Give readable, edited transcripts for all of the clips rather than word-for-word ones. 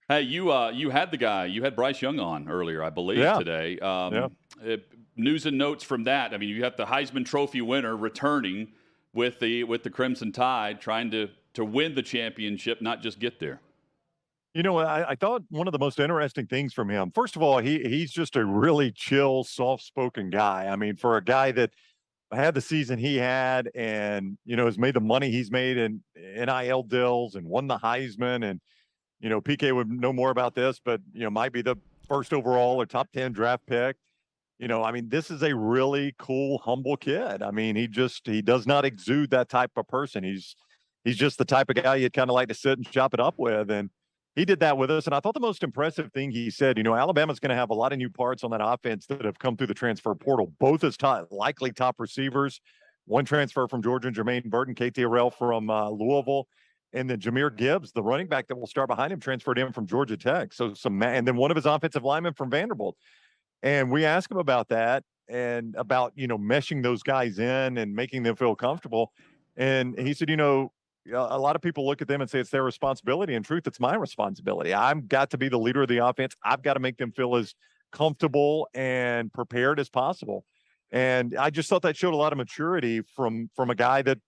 Hey, you had you had Bryce Young on earlier, I believe, Yeah, today. yeah. News and notes from that. I mean, you have the Heisman Trophy winner returning with the Crimson Tide, trying to win the championship, not just get there. I thought one of the most interesting things from him, first of all, he's just a really chill, soft-spoken guy. I mean, for a guy that had the season he had and, has made the money he's made in NIL deals and won the Heisman and, PK would know more about this, but, might be the first overall or top 10 draft pick. I mean, this is a really cool, humble kid. I mean, he does not exude that type of person. He's just the type of guy you'd kind of like to sit and chop it up with. And he did that with us. And I thought the most impressive thing he said, Alabama's going to have a lot of new parts on that offense that have come through the transfer portal, both as likely top receivers. One transfer from Georgia and Jermaine Burton, KT Arrell from Louisville. And then Jameer Gibbs, the running back that will start behind him, transferred in from Georgia Tech. And then one of his offensive linemen from Vanderbilt. And we asked him about that and about, meshing those guys in and making them feel comfortable. And he said, a lot of people look at them and say it's their responsibility. In truth, it's my responsibility. I've got to be the leader of the offense. I've got to make them feel as comfortable and prepared as possible. And I just thought that showed a lot of maturity from a guy that,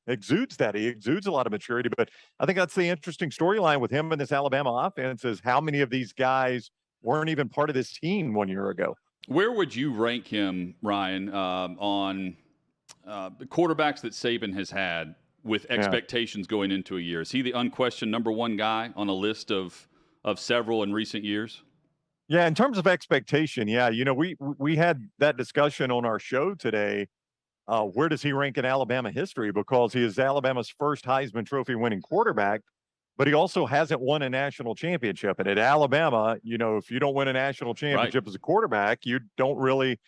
exudes that. He exudes a lot of maturity. But I think that's the interesting storyline with him and this Alabama offense is how many of these guys weren't even part of this team 1 year ago. Where would you rank him, Ryan, on the quarterbacks that Saban has had with Yeah. expectations going into a year? Is he the unquestioned number one guy on a list of several in recent years? Yeah, in terms of expectation, yeah, we had that discussion on our show today. Where does he rank in Alabama history? Because he is Alabama's first Heisman Trophy winning quarterback, but he also hasn't won a national championship. And at Alabama, if you don't win a national Right. championship as a quarterback, you don't really.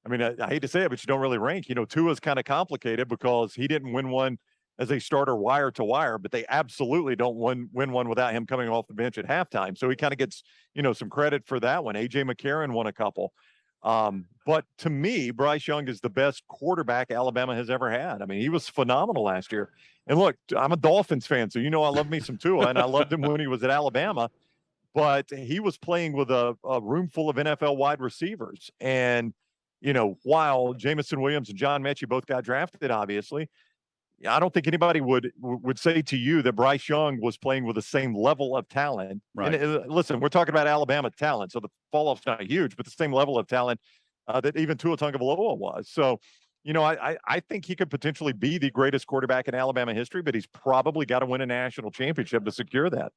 I mean, I hate to say it, but you don't really rank. Tua's kind of complicated because he didn't win one as a starter wire to wire, but they absolutely don't win one without him coming off the bench at halftime. So he kind of gets, some credit for that one. AJ McCarron won a couple. But to me, Bryce Young is the best quarterback Alabama has ever had. I mean, he was phenomenal last year. And look, I'm a Dolphins fan, so I love me some Tua, and I loved him when he was at Alabama. But he was playing with a room full of NFL wide receivers. And, while Jamison Williams and John Mechie both got drafted, obviously, I don't think anybody would say to you that Bryce Young was playing with the same level of talent. And Right. listen, we're talking about Alabama talent, so the fall off's not huge, but the same level of talent that even Tua Tagovailoa was. So, I think he could potentially be the greatest quarterback in Alabama history, but he's probably got to win a national championship to secure that.